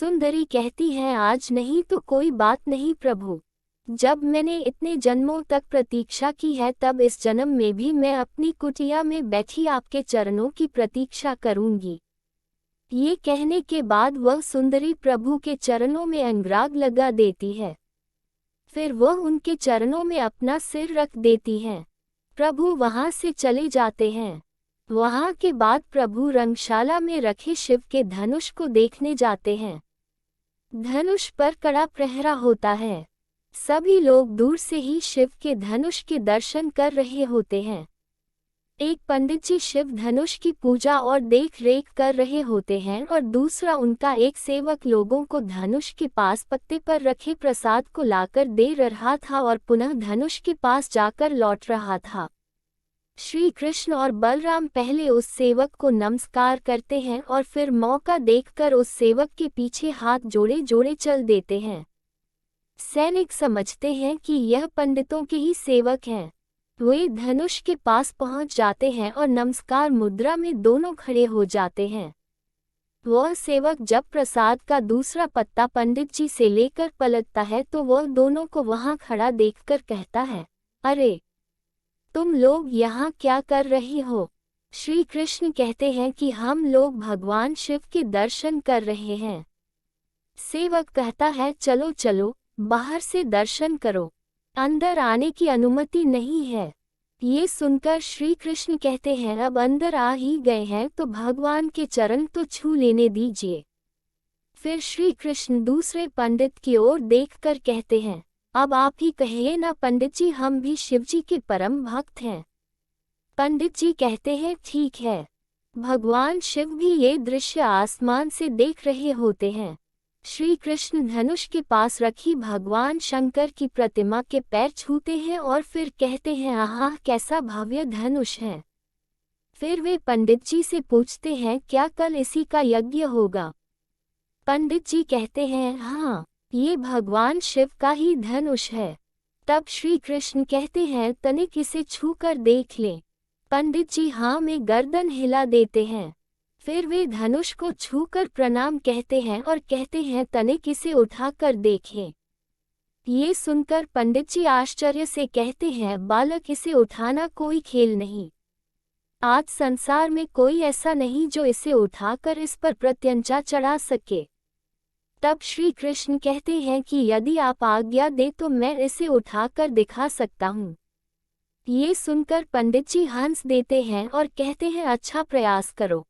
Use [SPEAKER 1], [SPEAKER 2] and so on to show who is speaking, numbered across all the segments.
[SPEAKER 1] सुंदरी कहती है, आज नहीं तो कोई बात नहीं प्रभु। जब मैंने इतने जन्मों तक प्रतीक्षा की है, तब इस जन्म में भी मैं अपनी कुटिया में बैठी आपके चरणों की प्रतीक्षा करूंगी। ये कहने के बाद वह सुंदरी प्रभु के चरणों में अनुराग लगा देती है। फिर वह उनके चरणों में अपना सिर रख देती है। प्रभु वहां से चले जाते हैं। वहां के बाद प्रभु रंगशाला में रखे शिव के धनुष को देखने जाते हैं। धनुष पर कड़ा पहरा होता है। सभी लोग दूर से ही शिव के धनुष के दर्शन कर रहे होते हैं। एक पंडित जी शिव धनुष की पूजा और देख रेख कर रहे होते हैं और दूसरा उनका एक सेवक लोगों को धनुष के पास पत्ते पर रखे प्रसाद को लाकर दे रहा था और पुनः धनुष के पास जाकर लौट रहा था। श्री कृष्ण और बलराम पहले उस सेवक को नमस्कार करते हैं और फिर मौका देखकर उस सेवक के पीछे हाथ जोड़े जोड़े चल देते हैं। सैनिक समझते हैं कि यह पंडितों के ही सेवक हैं। वे धनुष के पास पहुंच जाते हैं और नमस्कार मुद्रा में दोनों खड़े हो जाते हैं। वह सेवक जब प्रसाद का दूसरा पत्ता पंडित जी से लेकर पलटता है तो वह दोनों को वहां खड़ा देखकर कहता है, अरे तुम लोग यहाँ क्या कर रहे हो? श्री कृष्ण कहते हैं कि हम लोग भगवान शिव के दर्शन कर रहे हैं। सेवक कहता है, चलो चलो बाहर से दर्शन करो, अंदर आने की अनुमति नहीं है। ये सुनकर श्री कृष्ण कहते हैं, अब अंदर आ ही गए हैं तो भगवान के चरण तो छू लेने दीजिए। फिर श्री कृष्ण दूसरे पंडित की ओर देखकर कहते हैं, अब आप ही कहिए ना पंडित जी, हम भी शिवजी के परम भक्त हैं। पंडित जी कहते हैं, ठीक है। भगवान शिव भी ये दृश्य आसमान से देख रहे होते हैं। श्री कृष्ण धनुष के पास रखी भगवान शंकर की प्रतिमा के पैर छूते हैं और फिर कहते हैं, आहा कैसा भव्य धनुष है। फिर वे पंडित जी से पूछते हैं, क्या कल इसी का यज्ञ होगा? पंडित जी कहते हैं, हाँ, ये भगवान शिव का ही धनुष है। तब श्री कृष्ण कहते हैं, तनिक इसे छू कर देख लें। पंडित जी हाँ में गर्दन हिला देते हैं। फिर वे धनुष को छूकर प्रणाम कहते हैं और कहते हैं, तनिक इसे उठाकर देखें। ये सुनकर पंडित जी आश्चर्य से कहते हैं, बालक इसे उठाना कोई खेल नहीं। आज संसार में कोई ऐसा नहीं जो इसे उठाकर इस पर प्रत्यंचा चढ़ा सके। तब श्री कृष्ण कहते हैं कि यदि आप आज्ञा दे तो मैं इसे उठाकर दिखा सकता हूँ। ये सुनकर पंडित जी हंस देते हैं और कहते हैं, अच्छा प्रयास करो।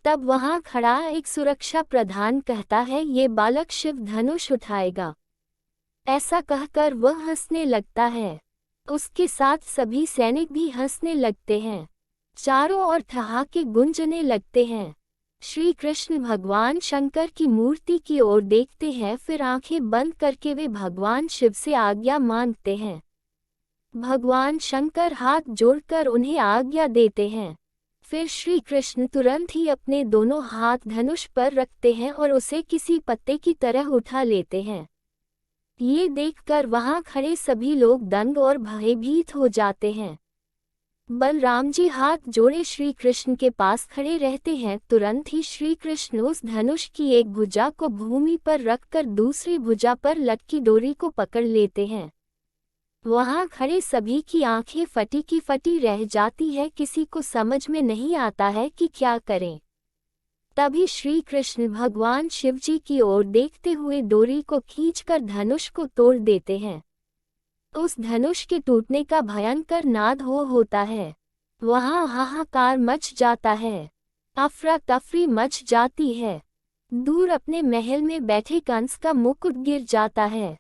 [SPEAKER 1] तब वहां खड़ा एक सुरक्षा प्रधान कहता है, ये बालक शिव धनुष उठाएगा। ऐसा कहकर वह हंसने लगता है। उसके साथ सभी सैनिक भी हंसने लगते हैं। चारों ओर ठहाके गूंजने लगते हैं। श्री कृष्ण भगवान शंकर की मूर्ति की ओर देखते हैं, फिर आंखें बंद करके वे भगवान शिव से आज्ञा मांगते हैं। भगवान शंकर हाथ जोड़कर उन्हें आज्ञा देते हैं। फिर श्री कृष्ण तुरंत ही अपने दोनों हाथ धनुष पर रखते हैं और उसे किसी पत्ते की तरह उठा लेते हैं। ये देखकर वहां खड़े सभी लोग दंग और भयभीत हो जाते हैं। बलराम जी हाथ जोड़े श्री कृष्ण के पास खड़े रहते हैं। तुरंत ही श्री कृष्ण उस धनुष की एक भुजा को भूमि पर रखकर दूसरी भुजा पर लटकी डोरी को पकड़ लेते हैं। वहां खड़े सभी की आंखें फटी की फटी रह जाती है। किसी को समझ में नहीं आता है कि क्या करें। तभी श्री कृष्ण भगवान शिवजी की ओर देखते हुए डोरी को खींचकर धनुष को तोड़ देते हैं। उस धनुष के टूटने का भयंकर नाद होता है। वहां हाहाकार मच जाता है। अफरा तफरी मच जाती है। दूर अपने महल में बैठे कंस का मुकुट गिर जाता है।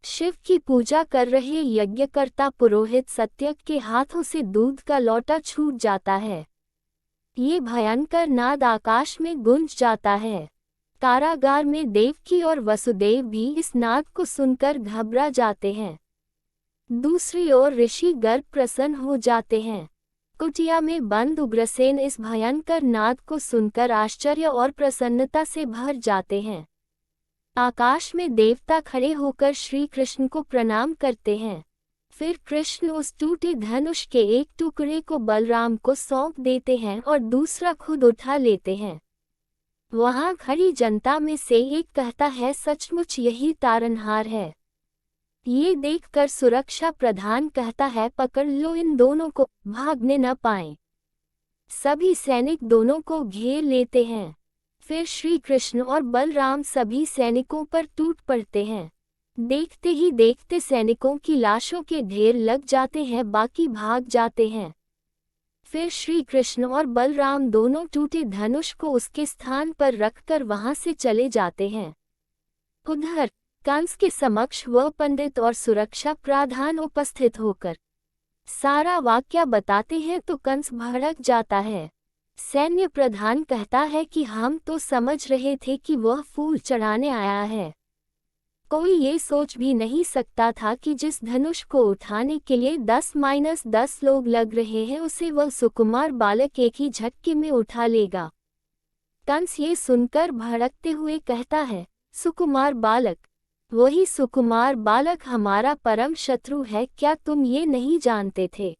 [SPEAKER 1] शिव की पूजा कर रहे यज्ञकर्ता पुरोहित सत्यक के हाथों से दूध का लोटा छूट जाता है। ये भयंकर नाद आकाश में गूंज जाता है। कारागार में देवकी और वसुदेव भी इस नाद को सुनकर घबरा जाते हैं। दूसरी ओर ऋषि गर्ग प्रसन्न हो जाते हैं। कुटिया में बंद उग्रसेन इस भयंकर नाद को सुनकर आश्चर्य और प्रसन्नता से भर जाते हैं। आकाश में देवता खड़े होकर श्री कृष्ण को प्रणाम करते हैं। फिर कृष्ण उस टूटे धनुष के एक टुकड़े को बलराम को सौंप देते हैं और दूसरा खुद उठा लेते हैं। वहां खड़ी जनता में से एक कहता है, सचमुच यही तारनहार है। ये देखकर सुरक्षा प्रधान कहता है, पकड़ लो इन दोनों को, भागने न पाएं। सभी सैनिक दोनों को घेर लेते हैं। फिर श्री कृष्ण और बलराम सभी सैनिकों पर टूट पड़ते हैं। देखते ही देखते सैनिकों की लाशों के ढेर लग जाते हैं, बाकी भाग जाते हैं। फिर श्री कृष्ण और बलराम दोनों टूटे धनुष को उसके स्थान पर रखकर वहां से चले जाते हैं। उधर कंस के समक्ष वह पंडित और सुरक्षा प्रधान उपस्थित होकर सारा वाक्या बताते हैं तो कंस भड़क जाता है। सैन्य प्रधान कहता है कि हम तो समझ रहे थे कि वह फूल चढ़ाने आया है। कोई ये सोच भी नहीं सकता था कि जिस धनुष को उठाने के लिए 10-10 लोग लग रहे हैं उसे वह सुकुमार बालक एक ही झटके में उठा लेगा। कंस ये सुनकर भड़कते हुए कहता है, सुकुमार बालक? वही सुकुमार बालक हमारा परम शत्रु है, क्या तुम ये नहीं जानते थे?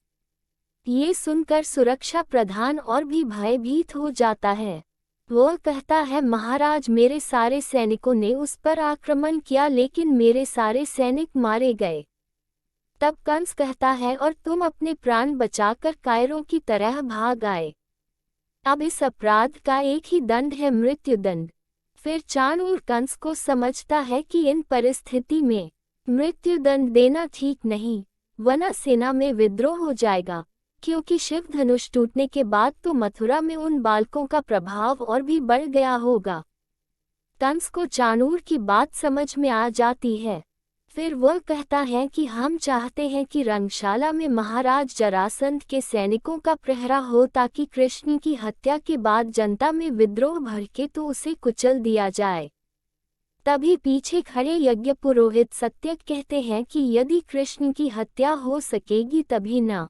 [SPEAKER 1] ये सुनकर सुरक्षा प्रधान और भी भयभीत हो जाता है। वह कहता है, महाराज मेरे सारे सैनिकों ने उस पर आक्रमण किया लेकिन मेरे सारे सैनिक मारे गए। तब कंस कहता है, और तुम अपने प्राण बचाकर कायरों की तरह भाग आए। अब इस अपराध का एक ही दंड है, मृत्युदंड। फिर चाणूर कंस को समझता है कि इन परिस्थिति में मृत्युदंड देना ठीक नहीं, वरना सेना में विद्रोह हो जाएगा, क्योंकि शिव धनुष टूटने के बाद तो मथुरा में उन बालकों का प्रभाव और भी बढ़ गया होगा। कंस को चाणूर की बात समझ में आ जाती है। फिर वह कहता है कि हम चाहते हैं कि रंगशाला में महाराज जरासंध के सैनिकों का प्रहरा हो, ताकि कृष्ण की हत्या के बाद जनता में विद्रोह भड़के तो उसे कुचल दिया जाए। तभी पीछे खड़े यज्ञ पुरोहित सत्यक कहते हैं कि यदि कृष्ण की हत्या हो सकेगी तभी ना।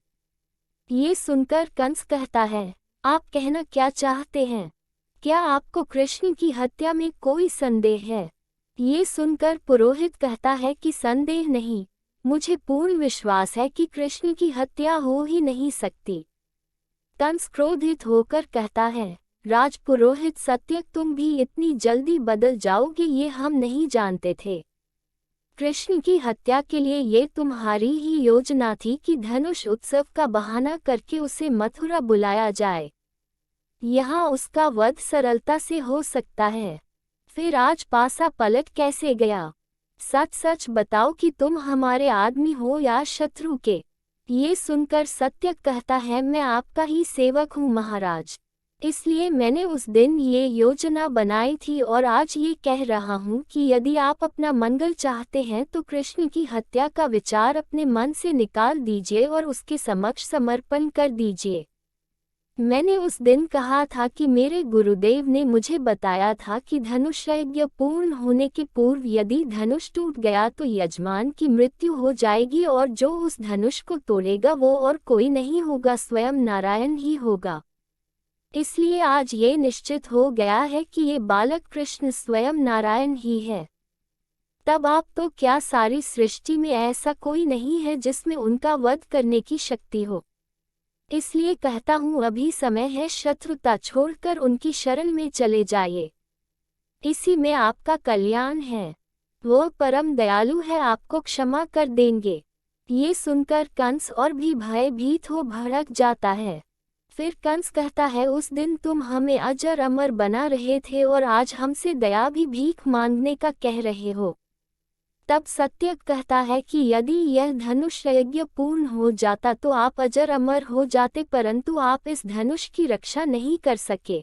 [SPEAKER 1] ये सुनकर कंस कहता है, आप कहना क्या चाहते हैं? क्या आपको कृष्ण की हत्या में कोई संदेह है? ये सुनकर पुरोहित कहता है कि संदेह नहीं, मुझे पूर्ण विश्वास है कि कृष्ण की हत्या हो ही नहीं सकती। कंस क्रोधित होकर कहता है, राजपुरोहित सत्यक, तुम भी इतनी जल्दी बदल जाओगे ये हम नहीं जानते थे। कृष्ण की हत्या के लिए ये तुम्हारी ही योजना थी कि धनुष उत्सव का बहाना करके उसे मथुरा बुलाया जाए। यहाँ उसका वध सरलता से हो सकता है। फिर आज पासा पलट कैसे गया? सच सच बताओ कि तुम हमारे आदमी हो या शत्रु के? ये सुनकर सत्यक कहता है, मैं आपका ही सेवक हूँ महाराज, इसलिए मैंने उस दिन ये योजना बनाई थी और आज ये कह रहा हूँ कि यदि आप अपना मंगल चाहते हैं तो कृष्ण की हत्या का विचार अपने मन से निकाल दीजिए और उसके समक्ष समर्पण कर दीजिए। मैंने उस दिन कहा था कि मेरे गुरुदेव ने मुझे बताया था कि धनुष यज्ञ पूर्ण होने के पूर्व यदि धनुष टूट गया तो यजमान की मृत्यु हो जाएगी और जो उस धनुष को तोड़ेगा वो और कोई नहीं होगा, स्वयं नारायण ही होगा। इसलिए आज ये निश्चित हो गया है कि ये बालक कृष्ण स्वयं नारायण ही है। तब आप तो क्या सारी सृष्टि में ऐसा कोई नहीं है जिसमें उनका वध करने की शक्ति हो। इसलिए कहता हूँ अभी समय है, शत्रुता छोड़कर उनकी शरण में चले जाइए, इसी में आपका कल्याण है। वो परम दयालु है, आपको क्षमा कर देंगे। ये सुनकर कंस और भी भयभीत हो भड़क जाता है। फिर कंस कहता है, उस दिन तुम हमें अजर अमर बना रहे थे और आज हमसे दया भी भीख मांगने का कह रहे हो। तब सत्यक कहता है कि यदि यह धनुष यज्ञ पूर्ण हो जाता तो आप अजर अमर हो जाते, परंतु आप इस धनुष की रक्षा नहीं कर सके,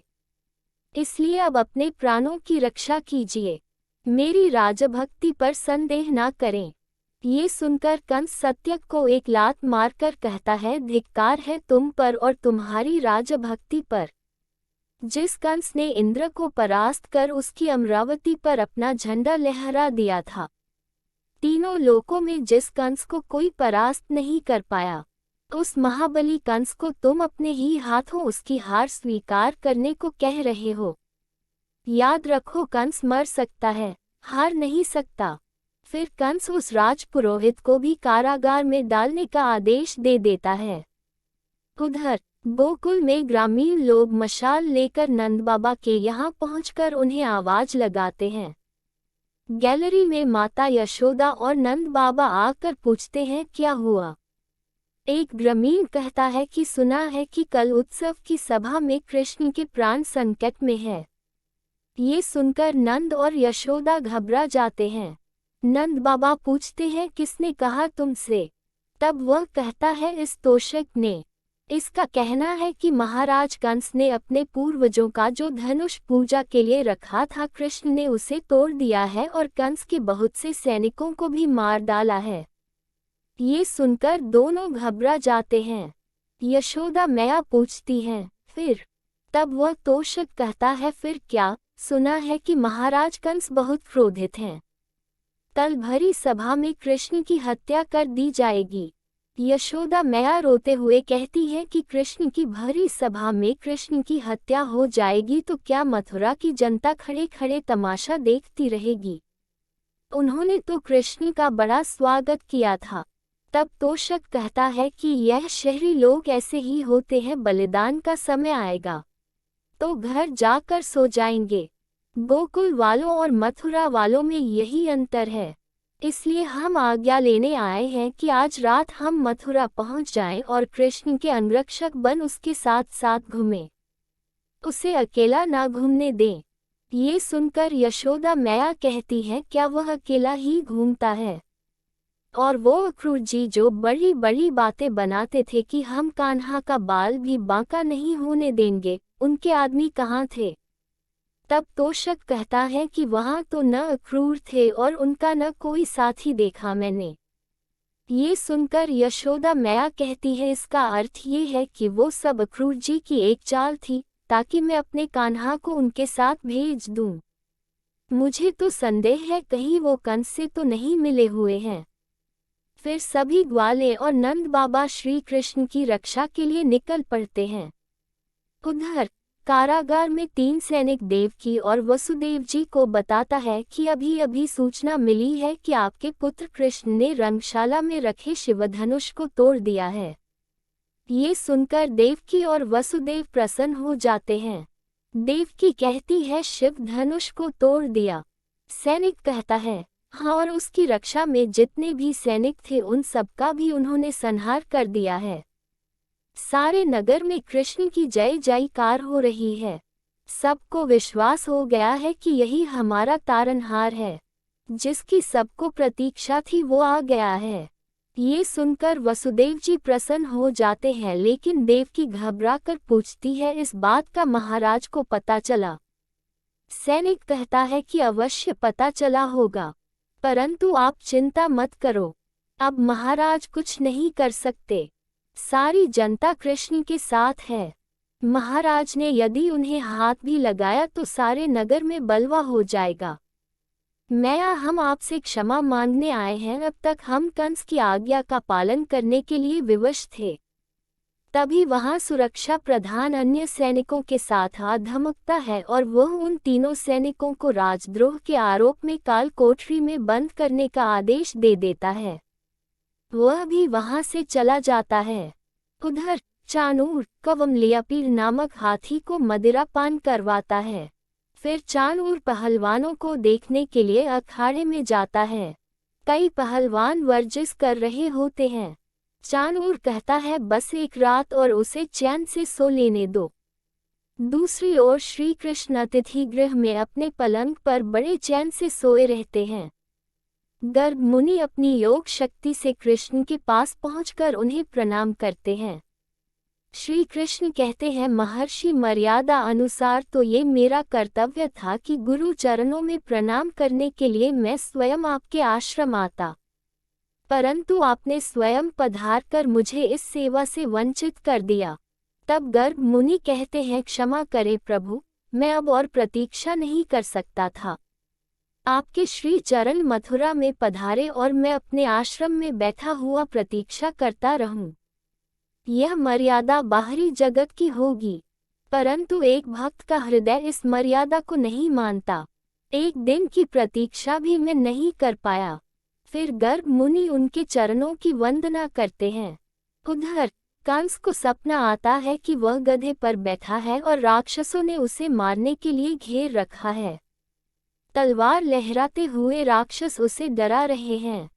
[SPEAKER 1] इसलिए अब अपने प्राणों की रक्षा कीजिए, मेरी राजभक्ति पर संदेह ना करें। ये सुनकर कंस सत्यक को एक लात मारकर कहता है, धिक्कार है तुम पर और तुम्हारी राजभक्ति पर। जिस कंस ने इंद्र को परास्त कर उसकी अमरावती पर अपना झंडा लहरा दिया था, तीनों लोकों में जिस कंस को कोई परास्त नहीं कर पाया, उस महाबली कंस को तुम अपने ही हाथों उसकी हार स्वीकार करने को कह रहे हो। याद रखो, कंस मर सकता है, हार नहीं सकता। फिर कंस उस राजपुरोहित को भी कारागार में डालने का आदेश दे देता है। उधर गोकुल में ग्रामीण लोग मशाल लेकर नंद बाबा के यहाँ पहुंचकर उन्हें आवाज लगाते हैं। गैलरी में माता यशोदा और नंद बाबा आकर पूछते हैं क्या हुआ। एक ग्रामीण कहता है कि सुना है कि कल उत्सव की सभा में कृष्ण के प्राण संकट में है। ये सुनकर नंद और यशोदा घबरा जाते हैं। नंद बाबा पूछते हैं किसने कहा तुमसे। तब वह कहता है इस तोषक ने। इसका कहना है कि महाराज कंस ने अपने पूर्वजों का जो धनुष पूजा के लिए रखा था कृष्ण ने उसे तोड़ दिया है और कंस के बहुत से सैनिकों को भी मार डाला है। ये सुनकर दोनों घबरा जाते हैं। यशोदा मैया पूछती हैं फिर। तब वह तोषक कहता है फिर क्या। सुना है कि महाराज कंस बहुत क्रोधित हैं। कल भरी सभा में कृष्ण की हत्या कर दी जाएगी। यशोदा मैया रोते हुए कहती है कि कृष्ण की भरी सभा में कृष्ण की हत्या हो जाएगी तो क्या मथुरा की जनता खड़े खड़े तमाशा देखती रहेगी। उन्होंने तो कृष्ण का बड़ा स्वागत किया था। तब तोषक कहता है कि यह शहरी लोग ऐसे ही होते हैं, बलिदान का समय आएगा तो घर जाकर सो जाएंगे। गोकुल वालों और मथुरा वालों में यही अंतर है। इसलिए हम आज्ञा लेने आए हैं कि आज रात हम मथुरा पहुंच जाएं और कृष्ण के अंगरक्षक बन उसके साथ साथ घूमें, उसे अकेला ना घूमने दें। ये सुनकर यशोदा मैया कहती है क्या वह अकेला ही घूमता है। और वो अक्रूर जी जो बड़ी बड़ी बातें बनाते थे कि हम कान्हा का बाल भी बांका नहीं होने देंगे, उनके आदमी कहाँ थे। तब तोषक कहता है कि वहां तो न अक्रूर थे और उनका न कोई साथी देखा मैंने। ये सुनकर यशोदा मैया कहती है इसका अर्थ ये है कि वो सब अक्रूर जी की एक चाल थी ताकि मैं अपने कान्हा को उनके साथ भेज दूं। मुझे तो संदेह है कहीं वो कंस से तो नहीं मिले हुए हैं। फिर सभी ग्वाले और नंद बाबा श्री कृष्ण की रक्षा के लिए निकल पड़ते हैं। उधर कारागार में 3 सैनिक देवकी और वसुदेव जी को बताता है कि अभी अभी सूचना मिली है कि आपके पुत्र कृष्ण ने रंगशाला में रखे शिवधनुष को तोड़ दिया है। ये सुनकर देवकी और वसुदेव प्रसन्न हो जाते हैं। देवकी कहती है शिव धनुष को तोड़ दिया। सैनिक कहता है हाँ, और उसकी रक्षा में जितने भी सैनिक थे उन सबका भी उन्होंने संहार कर दिया है। सारे नगर में कृष्ण की जय जयकार हो रही है। सबको विश्वास हो गया है कि यही हमारा तारनहार है, जिसकी सबको प्रतीक्षा थी वो आ गया है। ये सुनकर वसुदेव जी प्रसन्न हो जाते हैं, लेकिन देवकी घबरा कर पूछती है इस बात का महाराज को पता चला। सैनिक कहता है कि अवश्य पता चला होगा, परंतु आप चिंता मत करो, अब महाराज कुछ नहीं कर सकते। सारी जनता कृष्ण के साथ है। महाराज ने यदि उन्हें हाथ भी लगाया तो सारे नगर में बलवा हो जाएगा। मैया हम आपसे क्षमा मांगने आए हैं, अब तक हम कंस की आज्ञा का पालन करने के लिए विवश थे। तभी वहां सुरक्षा प्रधान अन्य सैनिकों के साथ आ धमकता है और वह उन तीनों सैनिकों को राजद्रोह के आरोप में काल कोठरी में बंद करने का आदेश दे देता है। वह भी वहां से चला जाता है। उधर चाणूर कवमलियापीर नामक हाथी को मदिरा पान करवाता है। फिर चाणूर पहलवानों को देखने के लिए अखाड़े में जाता है। कई पहलवान वर्जिश कर रहे होते हैं। चाणूर कहता है बस एक रात और उसे चैन से सो लेने दो। दूसरी ओर श्री कृष्ण अतिथि गृह में अपने पलंग पर बड़े चैन से सोए रहते हैं। गर्ग मुनि अपनी योग शक्ति से कृष्ण के पास पहुंचकर उन्हें प्रणाम करते हैं। श्री कृष्ण कहते हैं महर्षि मर्यादा अनुसार तो ये मेरा कर्तव्य था कि गुरु चरणों में प्रणाम करने के लिए मैं स्वयं आपके आश्रम आता, परंतु आपने स्वयं पधार कर मुझे इस सेवा से वंचित कर दिया। तब गर्ग मुनि कहते हैं क्षमा करें प्रभु, मैं अब और प्रतीक्षा नहीं कर सकता था। आपके श्री चरण मथुरा में पधारे और मैं अपने आश्रम में बैठा हुआ प्रतीक्षा करता रहूं। यह मर्यादा बाहरी जगत की होगी, परंतु एक भक्त का हृदय इस मर्यादा को नहीं मानता। एक दिन की प्रतीक्षा भी मैं नहीं कर पाया। फिर गर्ग मुनि उनके चरणों की वंदना करते हैं। उधर कंस को सपना आता है कि वह गधे पर बैठा है और राक्षसों ने उसे मारने के लिए घेर रखा है। तलवार लहराते हुए राक्षस उसे डरा रहे हैं।